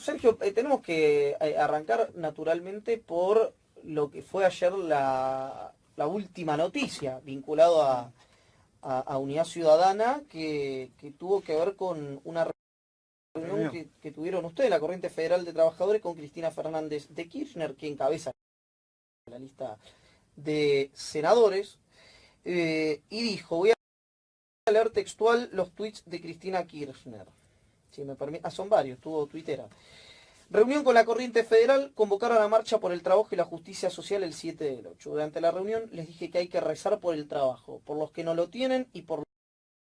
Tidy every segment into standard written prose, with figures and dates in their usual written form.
Sergio, tenemos que arrancar naturalmente por lo que fue ayer la última noticia vinculado a Unidad Ciudadana que tuvo que ver con una reunión que tuvieron ustedes, la Corriente Federal de Trabajadores, con Cristina Fernández de Kirchner, que encabeza la lista de senadores, y dijo, voy a leer textual los tweets de Cristina Kirchner. Si me permite, son varios, tuvo tuitera. Reunión con la Corriente Federal, convocaron a la marcha por el trabajo y la justicia social el 7/8. Durante la reunión les dije que hay que rezar por el trabajo, por los que no lo tienen y por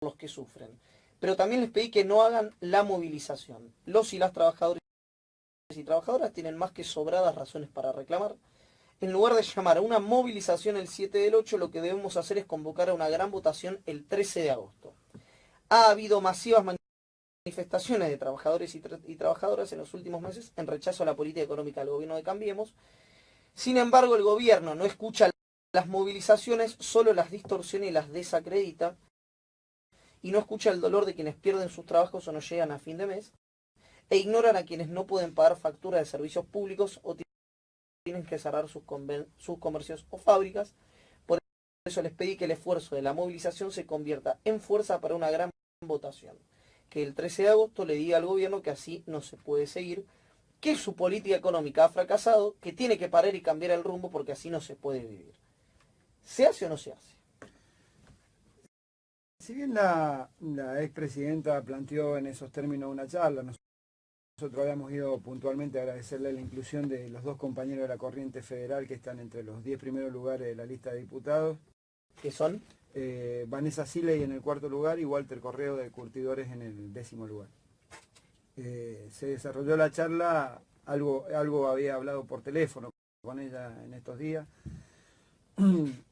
los que sufren. Pero también les pedí que no hagan la movilización. Los y las trabajadores y trabajadoras tienen más que sobradas razones para reclamar. En lugar de llamar a una movilización el 7/8, lo que debemos hacer es convocar a una gran votación el 13 de agosto. Ha habido masivas manifestaciones de trabajadores y trabajadoras en los últimos meses en rechazo a la política económica del gobierno de Cambiemos. Sin embargo, el gobierno no escucha las movilizaciones, solo las distorsiona y las desacredita, y no escucha el dolor de quienes pierden sus trabajos o no llegan a fin de mes, e ignoran a quienes no pueden pagar facturas de servicios públicos o tienen que cerrar sus comercios o fábricas. Por eso les pedí que el esfuerzo de la movilización se convierta en fuerza para una gran votación. Que el 13 de agosto le diga al gobierno que así no se puede seguir, que su política económica ha fracasado, que tiene que parar y cambiar el rumbo porque así no se puede vivir. ¿Se hace o no se hace? Si bien la expresidenta planteó en esos términos una charla, nosotros habíamos ido puntualmente a agradecerle la inclusión de los dos compañeros de la Corriente Federal que están entre los 10 primeros lugares de la lista de diputados. ¿Qué son? Vanessa Siley en el 4º lugar y Walter Correo de Curtidores en el 10º lugar. Se desarrolló la charla, algo había hablado por teléfono con ella en estos días.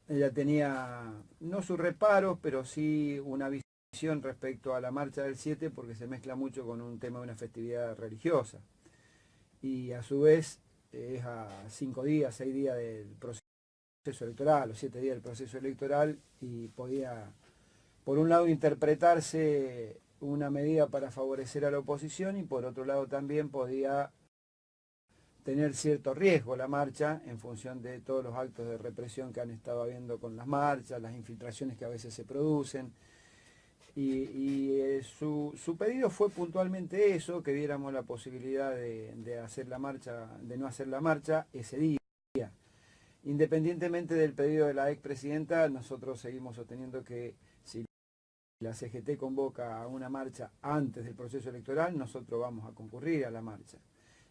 Ella tenía, no sus reparos, pero sí una visión respecto a la marcha del 7, porque se mezcla mucho con un tema de una festividad religiosa. Y a su vez es a 5 días, 6 días del proceso electoral, o 7 días del proceso electoral, y podía, por un lado, interpretarse una medida para favorecer a la oposición, y por otro lado también podía tener cierto riesgo la marcha en función de todos los actos de represión que han estado habiendo con las marchas, las infiltraciones que a veces se producen. Su pedido fue puntualmente eso, que viéramos la posibilidad de hacer la marcha, de no hacer la marcha ese día. Independientemente del pedido de la expresidenta, nosotros seguimos sosteniendo que si la CGT convoca a una marcha antes del proceso electoral, nosotros vamos a concurrir a la marcha.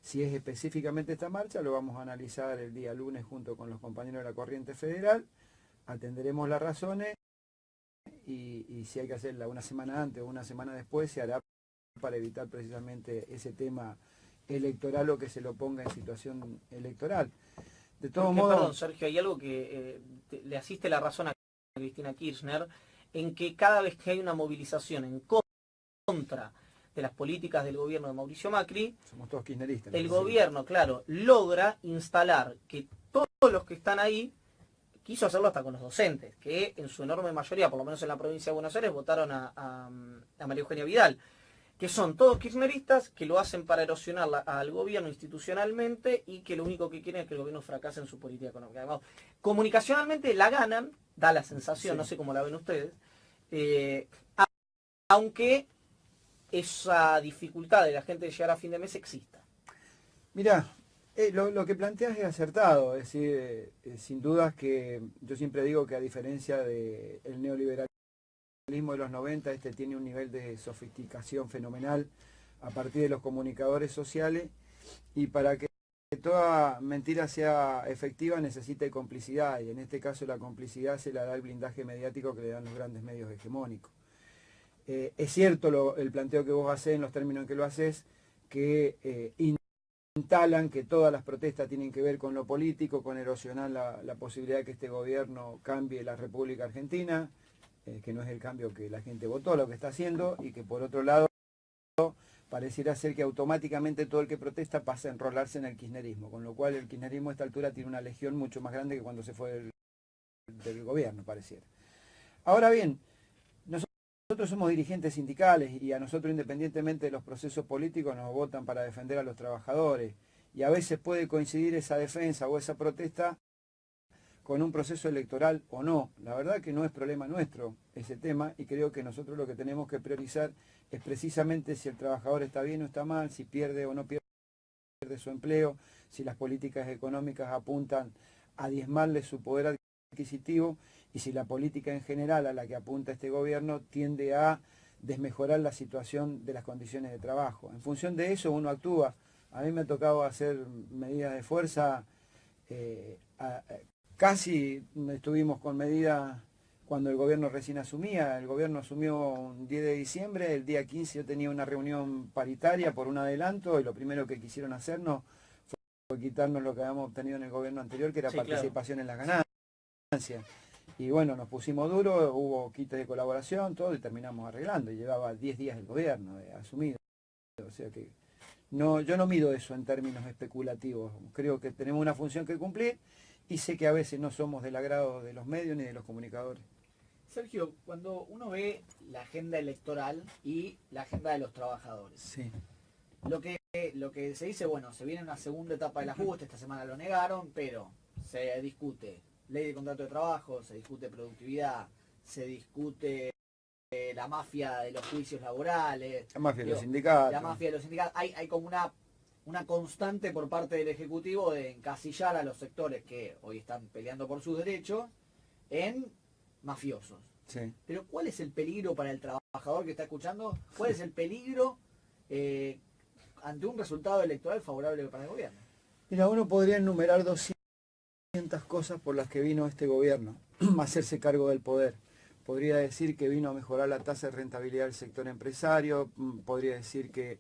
Si es específicamente esta marcha, lo vamos a analizar el día lunes junto con los compañeros de la Corriente Federal, atenderemos las razones y si hay que hacerla una semana antes o una semana después, se hará para evitar precisamente ese tema electoral o que se lo ponga en situación electoral. De todos modos... Perdón, Sergio, hay algo que le asiste la razón a Cristina Kirchner, en que cada vez que hay una movilización en contra de las políticas del gobierno de Mauricio Macri, somos todos kirchneristas, el gobierno, claro, logra instalar que todos los que están ahí, quiso hacerlo hasta con los docentes, que en su enorme mayoría, por lo menos en la provincia de Buenos Aires, votaron a María Eugenia Vidal, que son todos kirchneristas, que lo hacen para erosionar al gobierno institucionalmente y que lo único que quieren es que el gobierno fracase en su política económica. Además, comunicacionalmente la ganan, da la sensación, sí, no sé cómo la ven ustedes, aunque esa dificultad de la gente de llegar a fin de mes exista. Mirá, lo que planteas es acertado, es decir, sin dudas que yo siempre digo que a diferencia del neoliberalismo de los 90, este tiene un nivel de sofisticación fenomenal a partir de los comunicadores sociales, y para que toda mentira sea efectiva necesita de complicidad, y en este caso la complicidad se la da el blindaje mediático que le dan los grandes medios hegemónicos. Es cierto el planteo que vos hacés en los términos en que lo haces, que instalan que todas las protestas tienen que ver con lo político, con erosionar la posibilidad de que este gobierno cambie la República Argentina, que no es el cambio que la gente votó, lo que está haciendo, y que por otro lado pareciera ser que automáticamente todo el que protesta pasa a enrolarse en el kirchnerismo, con lo cual el kirchnerismo a esta altura tiene una legión mucho más grande que cuando se fue del gobierno, pareciera. Ahora bien, nosotros nosotros somos dirigentes sindicales y a nosotros, independientemente de los procesos políticos, nos votan para defender a los trabajadores. Y a veces puede coincidir esa defensa o esa protesta con un proceso electoral o no. La verdad que no es problema nuestro ese tema, y creo que nosotros lo que tenemos que priorizar es precisamente si el trabajador está bien o está mal, si pierde o no pierde su empleo, si las políticas económicas apuntan a diezmarle su poder adquisitivo, y si la política en general a la que apunta este gobierno tiende a desmejorar la situación de las condiciones de trabajo. En función de eso uno actúa. A mí me ha tocado hacer medidas de fuerza, casi estuvimos con medidas cuando el gobierno recién asumía. El gobierno asumió un 10 de diciembre, el día 15 yo tenía una reunión paritaria por un adelanto, y lo primero que quisieron hacernos fue quitarnos lo que habíamos obtenido en el gobierno anterior, que era participación en las ganancias. Y bueno, nos pusimos duros, hubo quites de colaboración, todo, y terminamos arreglando. Y llevaba 10 días el gobierno asumido. O sea que yo no mido eso en términos especulativos. Creo que tenemos una función que cumplir, y sé que a veces no somos del agrado de los medios ni de los comunicadores. Sergio, cuando uno ve la agenda electoral y la agenda de los trabajadores, Sí. lo que se dice, bueno, se viene una segunda etapa del ajuste, esta semana lo negaron, pero se discute ley de contrato de trabajo, se discute productividad, se discute la mafia de los juicios laborales. La mafia de los sindicatos. La mafia de los sindicatos. Hay como una constante por parte del Ejecutivo de encasillar a los sectores que hoy están peleando por sus derechos en mafiosos. Sí. Pero ¿cuál es el peligro para el trabajador que está escuchando? ¿Cuál es el peligro ante un resultado electoral favorable para el gobierno? Mira, uno podría enumerar 200 cosas por las que vino este gobierno a hacerse cargo del poder. Podría decir que vino a mejorar la tasa de rentabilidad del sector empresario, podría decir que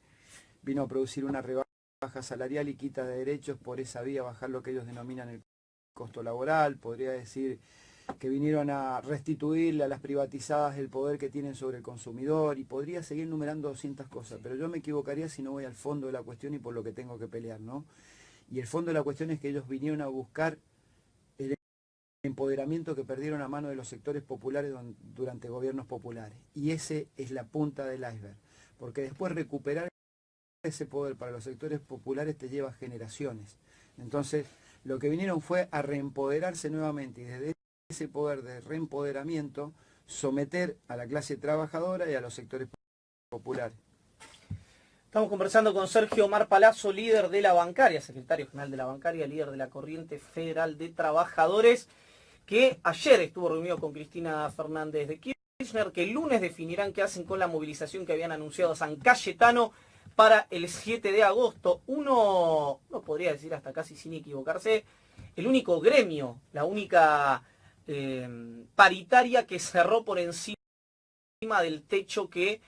vino a producir una rebaja salarial y quita de derechos, por esa vía bajar lo que ellos denominan el costo laboral, podría decir que vinieron a restituirle a las privatizadas el poder que tienen sobre el consumidor, y podría seguir numerando 200 cosas, pero yo me equivocaría si no voy al fondo de la cuestión y por lo que tengo que pelear, ¿no? Y el fondo de la cuestión es que ellos vinieron a buscar el empoderamiento que perdieron a mano de los sectores populares durante gobiernos populares, y ese es la punta del iceberg, porque después recuperar ese poder para los sectores populares te lleva generaciones. Entonces, lo que vinieron fue a reempoderarse nuevamente, y desde ese poder de reempoderamiento someter a la clase trabajadora y a los sectores populares. Estamos conversando con Sergio Omar Palazzo, líder de la bancaria, secretario general de la bancaria, líder de la Corriente Federal de Trabajadores, que ayer estuvo reunido con Cristina Fernández de Kirchner, que el lunes definirán qué hacen con la movilización que habían anunciado a San Cayetano para el 7 de agosto. Uno podría decir, hasta casi sin equivocarse, el único gremio, la única paritaria que cerró por encima del techo que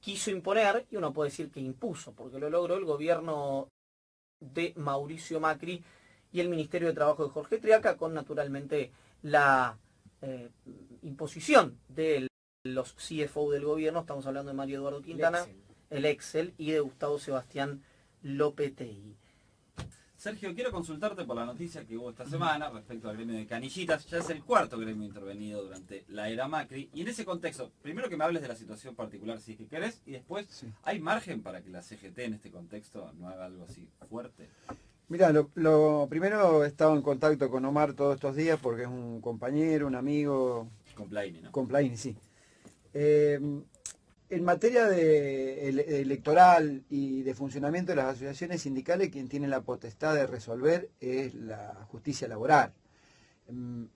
quiso imponer, y uno puede decir que impuso, porque lo logró el gobierno de Mauricio Macri y el Ministerio de Trabajo de Jorge Triaca, con naturalmente la imposición de los CFO del gobierno. Estamos hablando de Mario Eduardo Quintana, el Excel, y de Gustavo Sebastián Lopetegui. Sergio, quiero consultarte por la noticia que hubo esta semana respecto al gremio de canillitas. Ya es el cuarto gremio intervenido durante la era Macri. Y en ese contexto, primero que me hables de la situación particular, si es que querés, y después, ¿hay margen para que la CGT en este contexto no haga algo así fuerte? Mira, lo primero, he estado en contacto con Omar todos estos días porque es un compañero, un amigo. Con Plaini, ¿no? Con Plaini, sí. En materia electoral y de funcionamiento de las asociaciones sindicales, quien tiene la potestad de resolver es la justicia laboral.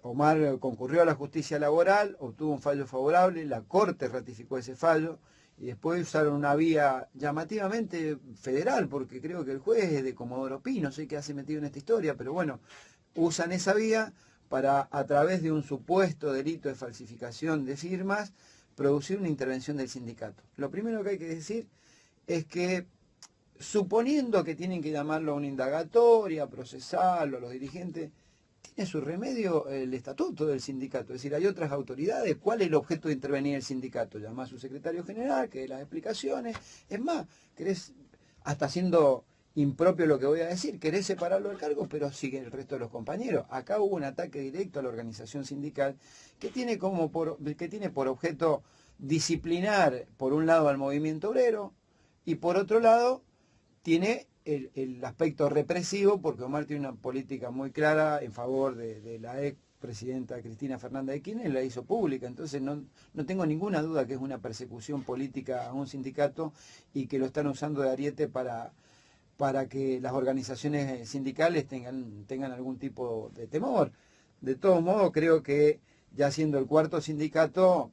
Omar concurrió a la justicia laboral, obtuvo un fallo favorable, la Corte ratificó ese fallo, y después usaron una vía llamativamente federal, porque creo que el juez es de Comodoro Pi, no sé qué hace metido en esta historia, pero bueno, usan esa vía para, a través de un supuesto delito de falsificación de firmas, producir una intervención del sindicato. Lo primero que hay que decir es que, suponiendo que tienen que llamarlo a una indagatoria, procesarlo, los dirigentes, tiene su remedio el estatuto del sindicato. Es decir, hay otras autoridades. ¿Cuál es el objeto de intervenir el sindicato? Llamar a su secretario general, que dé las explicaciones. Es más, querés, hasta siendo impropio lo que voy a decir, querés separarlo del cargo, pero sigue el resto de los compañeros. Acá hubo un ataque directo a la organización sindical que tiene por objeto disciplinar por un lado al movimiento obrero y por otro lado tiene el aspecto represivo, porque Omar tiene una política muy clara en favor de la ex presidenta Cristina Fernández de Kirchner, la hizo pública. Entonces no tengo ninguna duda que es una persecución política a un sindicato y que lo están usando de ariete para que las organizaciones sindicales tengan algún tipo de temor. De todos modos, creo que ya siendo el cuarto sindicato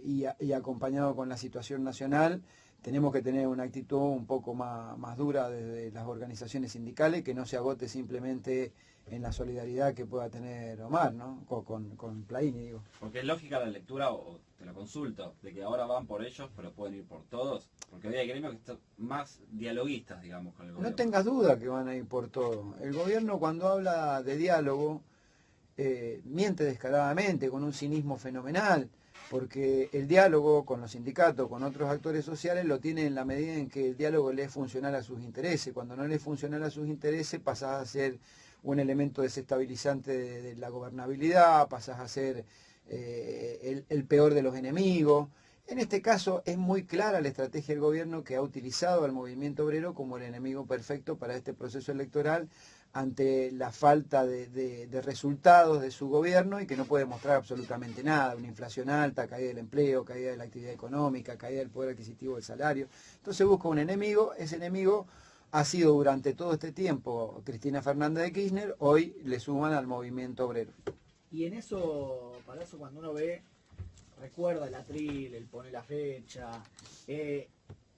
y acompañado con la situación nacional, tenemos que tener una actitud un poco más dura desde las organizaciones sindicales, que no se agote simplemente en la solidaridad que pueda tener Omar, ¿no? Con Plaini, digo. Porque es lógica la lectura, o te la consulto, de que ahora van por ellos, pero pueden ir por todos. Porque hoy hay gremios que están más dialoguistas, digamos, con el gobierno. No tengas duda que van a ir por todo. El gobierno, cuando habla de diálogo, miente descaradamente, con un cinismo fenomenal, porque el diálogo con los sindicatos, con otros actores sociales, lo tiene en la medida en que el diálogo le es funcional a sus intereses. Cuando no le es funcional a sus intereses, pasás a ser un elemento desestabilizante de la gobernabilidad, pasás a ser el peor de los enemigos. En este caso es muy clara la estrategia del gobierno, que ha utilizado al movimiento obrero como el enemigo perfecto para este proceso electoral, ante la falta de resultados de su gobierno, y que no puede mostrar absolutamente nada: una inflación alta, caída del empleo, caída de la actividad económica, caída del poder adquisitivo del salario. Entonces busca un enemigo. Ese enemigo ha sido durante todo este tiempo Cristina Fernández de Kirchner. Hoy le suman al movimiento obrero. Y en eso, para eso, cuando uno recuerda el atril, el pone la fecha,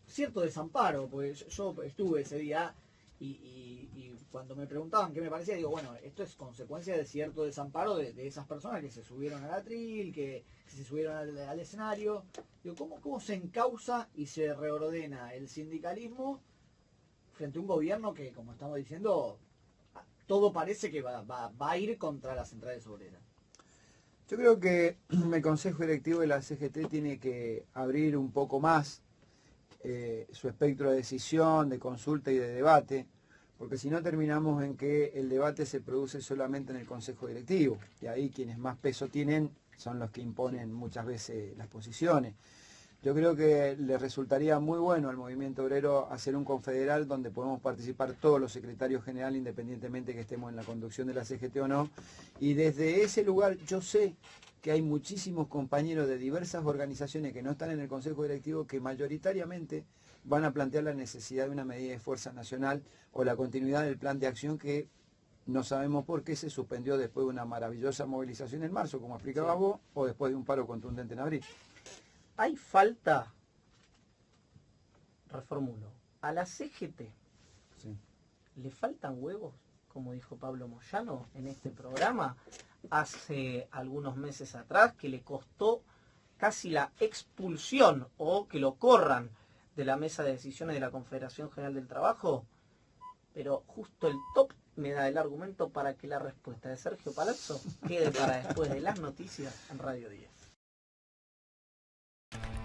cierto desamparo, pues yo estuve ese día y cuando me preguntaban qué me parecía, digo, bueno, esto es consecuencia de cierto desamparo de esas personas que se subieron al atril, que se subieron al escenario. Digo, ¿cómo se encausa y se reordena el sindicalismo frente a un gobierno que, como estamos diciendo, todo parece que va a ir contra las centrales obreras? Yo creo que el Consejo Directivo de la CGT tiene que abrir un poco más su espectro de decisión, de consulta y de debate, porque si no terminamos en que el debate se produce solamente en el Consejo Directivo, y ahí quienes más peso tienen son los que imponen muchas veces las posiciones. Yo creo que le resultaría muy bueno al movimiento obrero hacer un confederal donde podemos participar todos los secretarios generales, independientemente que estemos en la conducción de la CGT o no. Y desde ese lugar yo sé que hay muchísimos compañeros de diversas organizaciones que no están en el Consejo Directivo, que mayoritariamente van a plantear la necesidad de una medida de fuerza nacional o la continuidad del plan de acción que no sabemos por qué se suspendió después de una maravillosa movilización en marzo, como explicabas vos, o después de un paro contundente en abril. Hay falta, reformulo, a la CGT, Sí. ¿le faltan huevos, como dijo Pablo Moyano en este programa hace algunos meses atrás, que le costó casi la expulsión o que lo corran de la mesa de decisiones de la Confederación General del Trabajo? Pero justo el top me da el argumento para que la respuesta de Sergio Palazzo quede para después de las noticias en Radio 10.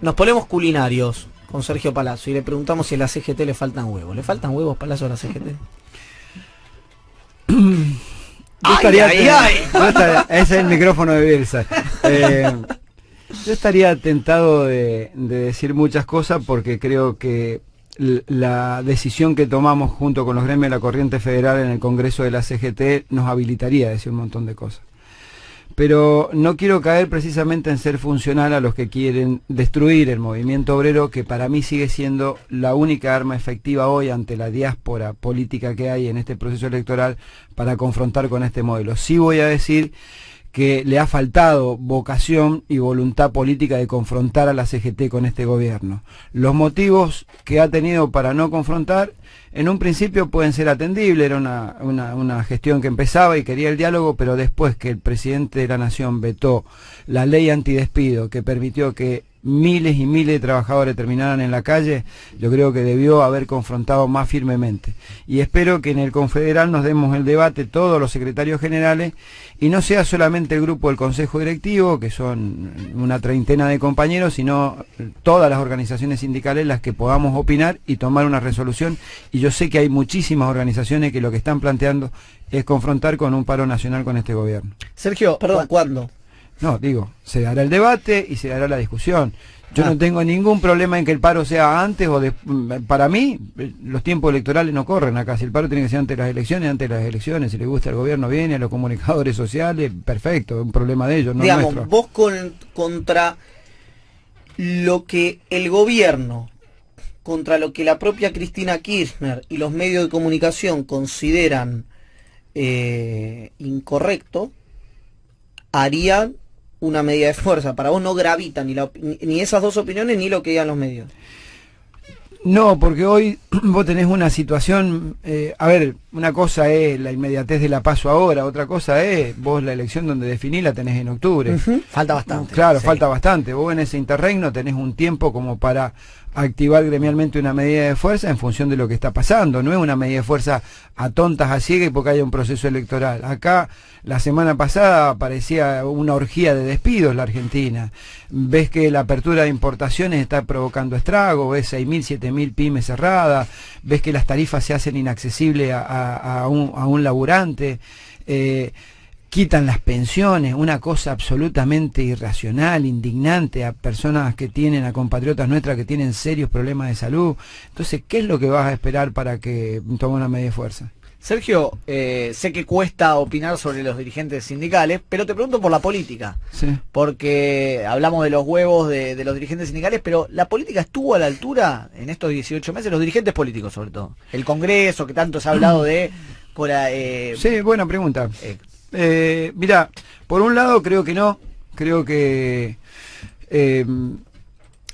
Nos ponemos culinarios con Sergio Palazzo y le preguntamos si a la CGT le faltan huevos. ¿Le faltan huevos, Palazzo, a la CGT? Ese es el micrófono de Bielsa. Yo estaría tentado de decir muchas cosas, porque creo que la decisión que tomamos junto con los gremios de la Corriente Federal en el Congreso de la CGT nos habilitaría a decir un montón de cosas. Pero no quiero caer precisamente en ser funcional a los que quieren destruir el movimiento obrero, que para mí sigue siendo la única arma efectiva hoy ante la diáspora política que hay en este proceso electoral para confrontar con este modelo. Sí voy a decir que le ha faltado vocación y voluntad política de confrontar a la CGT con este gobierno. Los motivos que ha tenido para no confrontar, en un principio pueden ser atendibles. Era una gestión que empezaba y quería el diálogo, pero después que el presidente de la Nación vetó la ley antidespido, que permitió que miles y miles de trabajadores terminaran en la calle, yo creo que debió haber confrontado más firmemente. Y espero que en el Confederal nos demos el debate todos los secretarios generales, y no sea solamente el grupo del Consejo Directivo, que son una treintena de compañeros, sino todas las organizaciones sindicales las que podamos opinar y tomar una resolución. Y yo sé que hay muchísimas organizaciones que lo que están planteando es confrontar con un paro nacional con este gobierno. Sergio, perdón, ¿cuándo? No, digo, se dará el debate y se dará la discusión. Yo no tengo ningún problema en que el paro sea antes o para mí, los tiempos electorales no corren acá. Si el paro tiene que ser antes de las elecciones, si le gusta al gobierno viene, a los comunicadores sociales, perfecto, es un problema de ellos, no digamos, nuestro. vos contra lo que el gobierno, contra lo que la propia Cristina Kirchner y los medios de comunicación consideran incorrecto, harían una medida de fuerza. Para vos no gravita ni esas dos opiniones ni lo que digan los medios. No, porque hoy vos tenés una situación, a ver, una cosa es la inmediatez de la PASO ahora, otra cosa es vos la elección donde definís la tenés en octubre. Falta bastante. Claro, sí. falta bastante. Vos en ese interregno tenés un tiempo como para activar gremialmente una medida de fuerza en función de lo que está pasando. No es una medida de fuerza a tontas, a ciegas y porque haya un proceso electoral. Acá, la semana pasada, parecía una orgía de despidos la Argentina. Ves que la apertura de importaciones está provocando estragos, ves 6.000, 7.000 pymes cerradas, ves que las tarifas se hacen inaccesibles a un laburante. Quitan las pensiones, una cosa absolutamente irracional, indignante a personas que tienen, a compatriotas nuestras que tienen serios problemas de salud. Entonces, ¿qué es lo que vas a esperar para que tome una medida de fuerza? Sergio, sé que cuesta opinar sobre los dirigentes sindicales, pero te pregunto por la política. Sí. Porque hablamos de los huevos de los dirigentes sindicales, pero ¿la política estuvo a la altura en estos 18 meses? Los dirigentes políticos, sobre todo. El Congreso, que tanto se ha hablado de... Sí, buena pregunta. Mirá, por un lado creo que no, creo que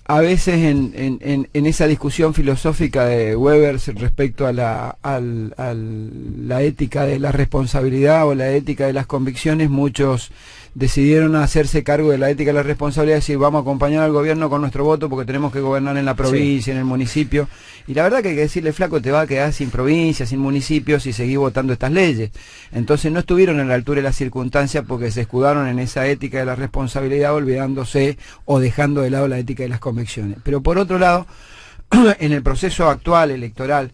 a veces en esa discusión filosófica de Weber respecto a la ética de la responsabilidad o la ética de las convicciones, muchos decidieron hacerse cargo de la ética de la responsabilidad y decir vamos a acompañar al gobierno con nuestro voto porque tenemos que gobernar en la provincia, en el municipio. Y la verdad que hay que decirle, flaco, te va a quedar sin provincia, sin municipios si seguís votando estas leyes. Entonces no estuvieron a la altura de las circunstancias porque se escudaron en esa ética de la responsabilidad olvidándose o dejando de lado la ética de las convicciones. Pero por otro lado, en el proceso actual electoral,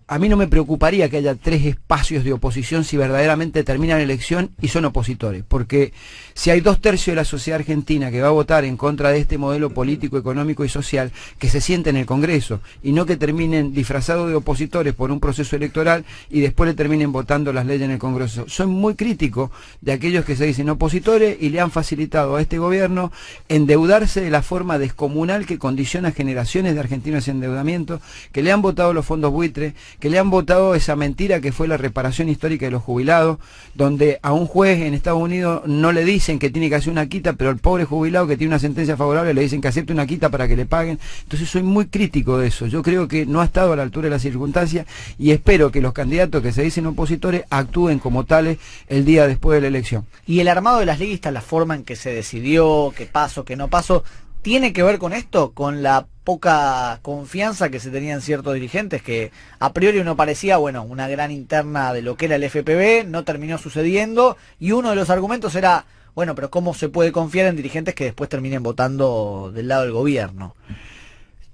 a mí no me preocuparía que haya 3 espacios de oposición si verdaderamente terminan la elección y son opositores, porque si hay 2/3 de la sociedad argentina que va a votar en contra de este modelo político, económico y social, que se siente en el Congreso y no que terminen disfrazados de opositores por un proceso electoral y después le terminen votando las leyes en el Congreso. Soy muy crítico de aquellos que se dicen opositores y le han facilitado a este gobierno endeudarse de la forma descomunal que condiciona generaciones de argentinos en endeudamiento, que le han votado los fondos buitres, que le han votado esa mentira que fue la reparación histórica de los jubilados, donde a un juez en Estados Unidos no le dicen que tiene que hacer una quita, pero el pobre jubilado que tiene una sentencia favorable le dicen que acepte una quita para que le paguen. Entonces soy muy crítico de eso. Yo creo que no ha estado a la altura de las circunstancias y espero que los candidatos que se dicen opositores actúen como tales el día después de la elección. Y el armado de las listas, la forma en que se decidió, qué paso, qué no paso, ¿tiene que ver con esto? ¿Con la poca confianza que se tenían ciertos dirigentes? Que a priori uno parecía, bueno, una gran interna de lo que era el FPV, no terminó sucediendo, y uno de los argumentos era, bueno, pero ¿cómo se puede confiar en dirigentes que después terminen votando del lado del gobierno?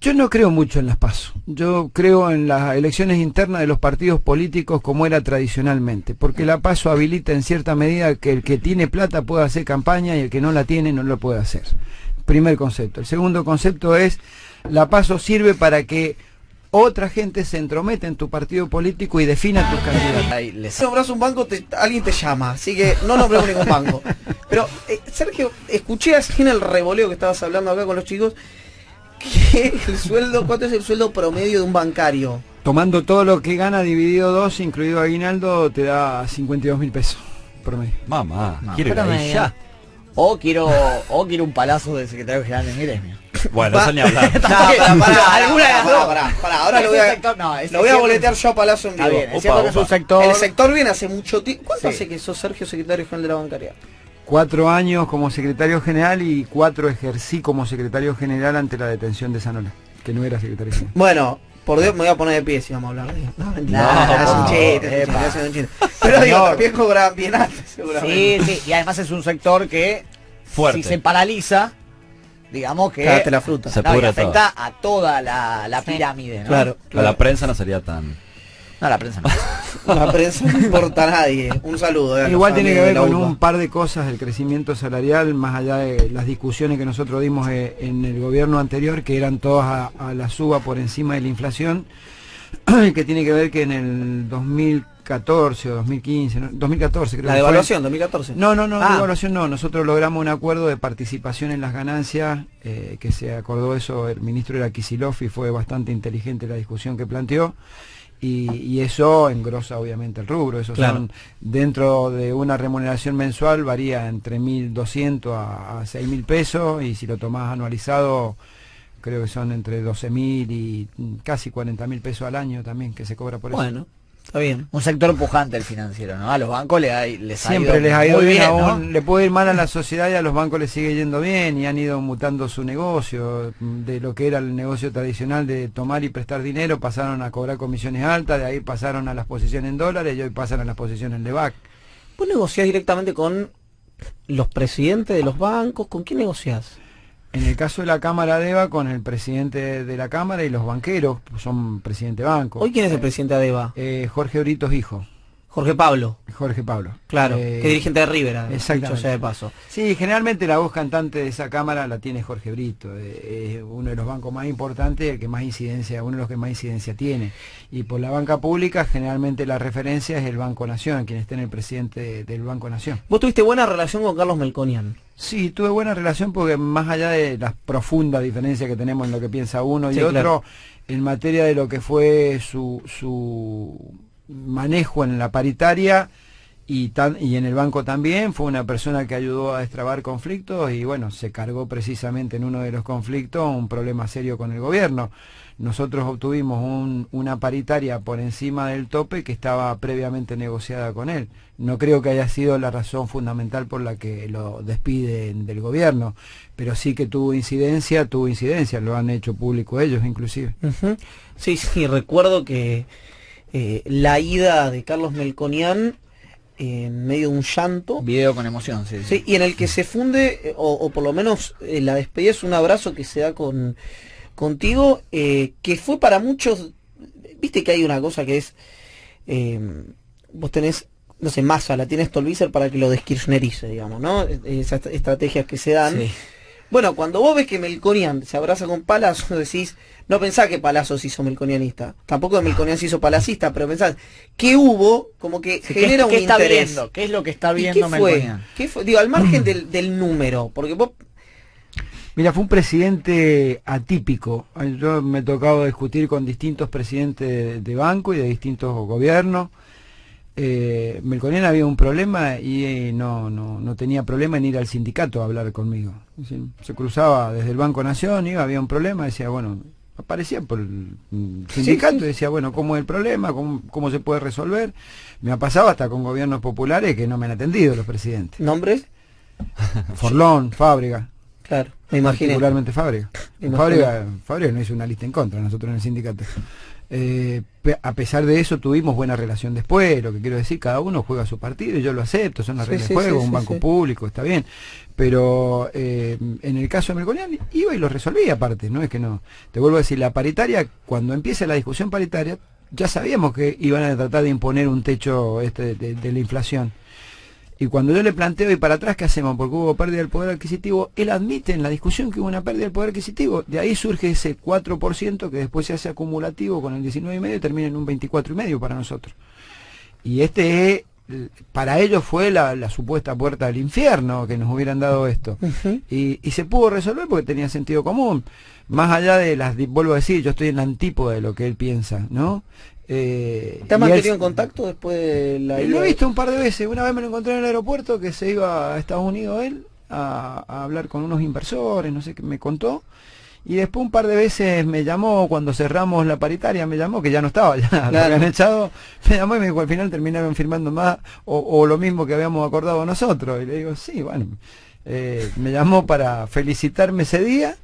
Yo no creo mucho en las PASO. Yo creo en las elecciones internas de los partidos políticos como era tradicionalmente, porque la PASO habilita en cierta medida que el que tiene plata pueda hacer campaña y el que no la tiene no lo puede hacer. Primer concepto. El segundo concepto es, la PASO sirve para que otra gente se entrometa en tu partido político y defina tus candidatos. Si nombras un banco, alguien te llama, así que no nombremos ningún banco. Pero, Sergio, escuché así en el revoleo que estabas hablando acá con los chicos, que el sueldo, ¿cuánto es el sueldo promedio de un bancario? Tomando todo lo que gana dividido 2, incluido aguinaldo, te da 52.000 pesos promedio. Mamá, No, quiero ir ahí ya. O quiero un palazo de secretario general de mi gremio. Bueno, eso ni hablar. Pará, ahora lo voy a boletear yo a Palacio en vivo. Está bien, es cierto que es un sector... El sector viene hace mucho tiempo. ¿Cuánto Sí. hace que sos Sergio secretario general de la bancaria? 4 años como secretario general y 4 ejercí como secretario general ante la detención de Zanola, que no era secretario general. Bueno, por Dios me voy a poner de pie si vamos a hablar de eso. No, mentira, es un no, chiste, es un chiste. Pero digo, también cobraban bien antes, seguramente. Sí, y además es un sector que, Fuerte. si se paraliza, digamos que... Cagaste la fruta. Se No, y pudre afecta a toda la pirámide, ¿no? Claro. Pero la prensa no sería tan... No, la prensa no. La prensa no importa a nadie. Un saludo. Igual tiene que ver con un par de cosas el crecimiento salarial, más allá de las discusiones que nosotros dimos en el gobierno anterior, que eran todas a la suba por encima de la inflación, que tiene que ver que en el 2014 o 2015, 2014 creo La que fue. devaluación, 2014. No, la devaluación no. Nosotros logramos un acuerdo de participación en las ganancias, que se acordó eso, el ministro era Kicillof y fue bastante inteligente la discusión que planteó. Y eso engrosa obviamente el rubro. Eso Claro. son, dentro de una remuneración mensual varía entre 1.200 a 6.000 pesos, y si lo tomás anualizado creo que son entre 12.000 y casi 40.000 pesos al año también que se cobra por eso. Bueno, está bien. Un sector pujante el financiero, ¿no? A los bancos les ha Siempre les ha ido muy bien, ¿no? aún le puede ir mal a la sociedad y a los bancos les sigue yendo bien, y han ido mutando su negocio, de lo que era el negocio tradicional de tomar y prestar dinero, pasaron a cobrar comisiones altas, de ahí pasaron a las posiciones en dólares y hoy pasan a las posiciones en LEVAC. ¿Vos negociás directamente con los presidentes de los bancos? ¿Con quién negociás? En el caso de la Cámara de EVA, con el presidente de la Cámara y los banqueros, pues son presidente de banco. ¿Hoy quién es el presidente de ADEVA? Jorge Britos hijo, Jorge Pablo. Jorge Pablo. Claro, que es dirigente de River, exactamente. dicho sea de paso. Sí, generalmente la voz cantante de esa Cámara la tiene Jorge Brito, es uno de los bancos más importantes, el que más incidencia, uno de los que más incidencia tiene. Y por la banca pública, generalmente la referencia es el Banco Nación, quien está en el presidente del Banco Nación. Vos tuviste buena relación con Carlos Melconian. Sí, tuve buena relación porque más allá de las profundas diferencias que tenemos en lo que piensa uno y Sí, otro, claro. en materia de lo que fue su manejo en la paritaria y en el banco también, fue una persona que ayudó a destrabar conflictos y bueno, se cargó precisamente en uno de los conflictos un problema serio con el gobierno. Nosotros obtuvimos una paritaria por encima del tope que estaba previamente negociada con él. No creo que haya sido la razón fundamental por la que lo despiden del gobierno, pero sí que tuvo incidencia, lo han hecho público ellos inclusive. Ujú. Sí, sí, recuerdo que la ida de Carlos Melconian en medio de un llanto, Video con emoción, sí. sí, y en el que se funde, o por lo menos la despedida es un abrazo que se da contigo, que fue para muchos, viste que hay una cosa que es, vos tenés, no sé, Massa, la tiene Stolbizer para que lo deskirchnerice, digamos, ¿no? Esas estrategias que se dan. Sí. Bueno, cuando vos ves que Melconian se abraza con Palazzo, decís, no pensás que Palazzo se hizo melconianista, tampoco que Melconian se hizo palacista, pero pensás que hubo, como que Sí, genera un ¿qué está interés. viendo? ¿Qué es lo que está ¿Y viendo qué fue? Melconian? ¿Qué fue? Digo, al margen del número, porque vos... Mira, fue un presidente atípico. Yo me he tocado discutir con distintos presidentes de banco y de distintos gobiernos. Melconian había un problema y no tenía problema en ir al sindicato a hablar conmigo. Es decir, se cruzaba desde el Banco Nación, había un problema, decía, bueno, aparecía por el sindicato y decía, bueno, ¿cómo es el problema? ¿Cómo se puede resolver? Me ha pasado hasta con gobiernos populares que no me han atendido los presidentes. ¿Nombres? Forlón, Fábrega. Claro, me imaginé. Particularmente Fábrega. Me imaginé. Fábrega no hizo una lista en contra, nosotros en el sindicato. A pesar de eso tuvimos buena relación después, lo que quiero decir, cada uno juega su partido y yo lo acepto, son las Sí, reglas sí, de juego, sí, un sí, banco sí. público, está bien, pero en el caso de Melconian iba y lo resolvía aparte, no es que no. Te vuelvo a decir, la paritaria, cuando empieza la discusión paritaria, ya sabíamos que iban a tratar de imponer un techo de la inflación. Y cuando yo le planteo, ¿y para atrás qué hacemos? Porque hubo pérdida del poder adquisitivo, él admite en la discusión que hubo una pérdida del poder adquisitivo. De ahí surge ese 4% que después se hace acumulativo con el 19,5 y termina en un 24,5 para nosotros. Y para ellos fue la supuesta puerta del infierno que nos hubieran dado esto. Ujú. Y se pudo resolver porque tenía sentido común. Más allá de vuelvo a decir, yo estoy en la antípoda de lo que él piensa, ¿no? ¿Te has mantenido en contacto después de la Lo ida he de- visto un par de veces. Una vez me lo encontré en el aeropuerto, que se iba a Estados Unidos él a hablar con unos inversores, no sé qué me contó. Y después un par de veces me llamó cuando cerramos la paritaria, me llamó, que ya no estaba, ya lo Claro. habían echado, me llamó y me dijo, al final terminaron firmando más o lo mismo que habíamos acordado nosotros. Y le digo, sí, bueno, me llamó para felicitarme ese día.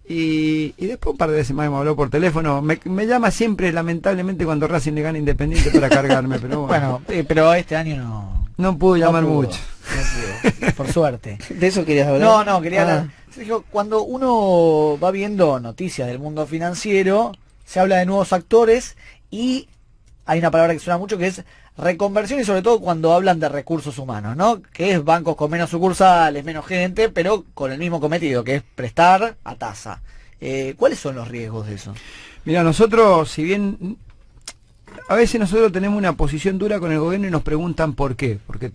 Y después un par de veces más me habló por teléfono. Me llama siempre, lamentablemente, cuando Racing le gana Independiente para cargarme, pero bueno, Bueno, pero este año no pudo llamar no pudo, mucho. no pudo, por suerte. ¿De eso querías hablar? No, quería Ah. hablar. Sergio, cuando uno va viendo noticias del mundo financiero, se habla de nuevos actores y hay una palabra que suena mucho que es reconversión, y sobre todo cuando hablan de recursos humanos, ¿no? Que es bancos con menos sucursales, menos gente, pero con el mismo cometido, que es prestar a tasa. ¿Cuáles son los riesgos de eso? Mira, nosotros, si bien a veces nosotros tenemos una posición dura con el gobierno y nos preguntan por qué, porque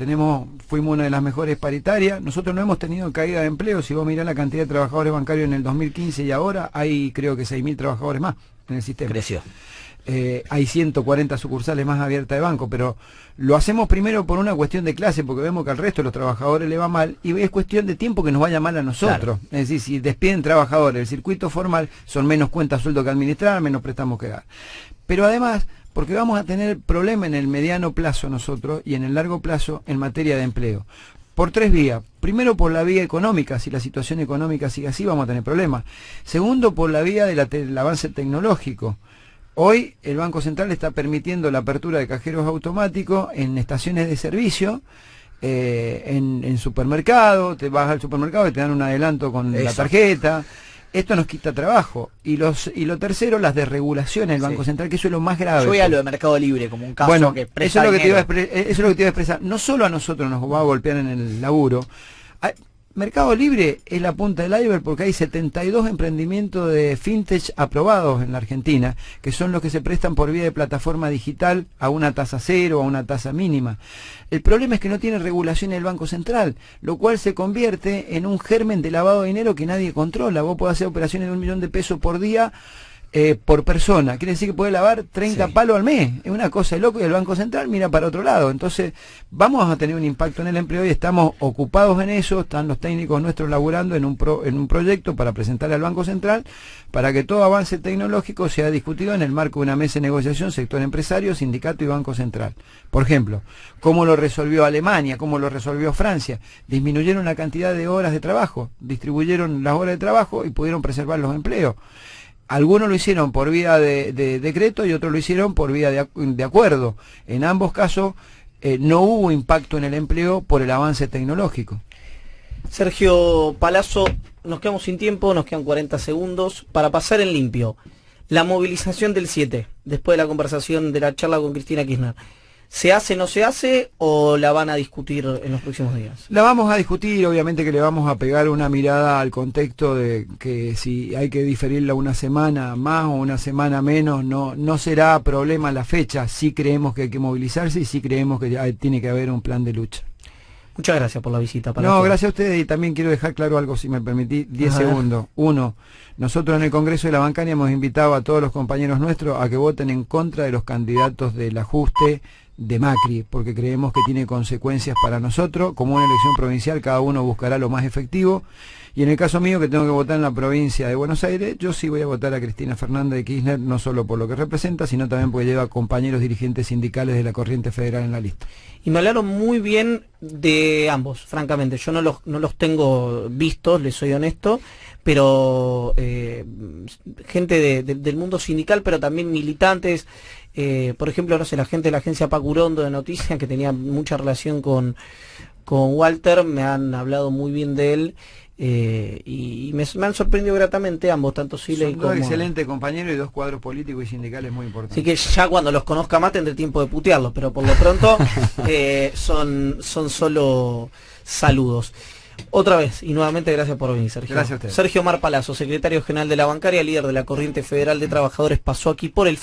fuimos una de las mejores paritarias, nosotros no hemos tenido caída de empleo. Si vos mirás la cantidad de trabajadores bancarios en el 2015 y ahora, hay creo que 6.000 trabajadores más en el sistema. Creció. Hay 140 sucursales más abiertas de banco, pero lo hacemos primero por una cuestión de clase, porque vemos que al resto de los trabajadores le va mal, y es cuestión de tiempo que nos vaya mal a nosotros. Claro. Es decir, si despiden trabajadores del circuito formal, son menos cuentas sueldo que administrar, menos préstamos que dar. Pero además, porque vamos a tener problema en el mediano plazo nosotros y en el largo plazo en materia de empleo. Por 3 vías. Primero, por la vía económica. Si la situación económica sigue así, vamos a tener problemas. Segundo, por la vía del avance tecnológico. Hoy el Banco Central está permitiendo la apertura de cajeros automáticos en estaciones de servicio, en supermercado. Te vas al supermercado y te dan un adelanto con la tarjeta. Esto nos quita trabajo. Y lo tercero, las desregulaciones del Banco Central, que eso es lo más grave. Yo voy a lo de Mercado Libre como un caso, bueno, que presta eso es lo que dinero. eso es lo que te iba a expresar. No solo a nosotros nos va a golpear en el laburo. Mercado Libre es la punta del iceberg, porque hay 72 emprendimientos de fintech aprobados en la Argentina, que son los que se prestan por vía de plataforma digital a una tasa cero o a una tasa mínima. El problema es que no tiene regulación el Banco Central, lo cual se convierte en un germen de lavado de dinero que nadie controla. Vos podés hacer operaciones de 1 millón de pesos por día, por persona. Quiere decir que puede lavar 30 palos al mes. Es una cosa de loco, y el Banco Central mira para otro lado. Entonces vamos a tener un impacto en el empleo, y estamos ocupados en eso. Están los técnicos nuestros laburando en un proyecto para presentarle al Banco Central, para que todo avance tecnológico sea discutido en el marco de una mesa de negociación, sector empresario, sindicato y Banco Central. Por ejemplo, cómo lo resolvió Alemania, cómo lo resolvió Francia. Disminuyeron la cantidad de horas de trabajo, distribuyeron las horas de trabajo y pudieron preservar los empleos. Algunos lo hicieron por vía de decreto y otros lo hicieron por vía de acuerdo. En ambos casos no hubo impacto en el empleo por el avance tecnológico. Sergio Palazzo, nos quedamos sin tiempo, nos quedan 40 segundos. Para pasar en limpio, la movilización del 7, después de la conversación de la charla con Cristina Kirchner, ¿se hace, no se hace, o la van a discutir en los próximos días? La vamos a discutir, obviamente que le vamos a pegar una mirada al contexto de que si hay que diferirla una semana más o una semana menos, no será problema la fecha. Sí creemos que hay que movilizarse y sí creemos que tiene que haber un plan de lucha. Muchas gracias por la visita. No, gracias a ustedes, y también quiero dejar claro algo, si me permitís, 10 segundos. Uno, nosotros en el Congreso de la Bancaria hemos invitado a todos los compañeros nuestros a que voten en contra de los candidatos del ajuste de Macri, porque creemos que tiene consecuencias para nosotros. Como una elección provincial, cada uno buscará lo más efectivo, y en el caso mío, que tengo que votar en la provincia de Buenos Aires, yo sí voy a votar a Cristina Fernández de Kirchner, no solo por lo que representa, sino también porque lleva compañeros dirigentes sindicales de la corriente federal en la lista. Y me hablaron muy bien de ambos, francamente. Yo no los tengo vistos, les soy honesto, pero gente del mundo sindical, pero también militantes. Por ejemplo, no sé, la gente de la agencia Pacurondo de Noticias, que tenía mucha relación con Walter, me han hablado muy bien de él, y me han sorprendido gratamente ambos, tanto Siley como... Son dos excelentes compañeros y dos cuadros políticos y sindicales muy importantes. Así que ya cuando los conozca más tendré tiempo de putearlos, pero por lo pronto son solo saludos. Otra vez, y nuevamente gracias por venir, Sergio. Gracias a ustedes. Sergio Mar Palazzo, secretario general de la Bancaria, líder de la Corriente Federal de Trabajadores, pasó aquí por el...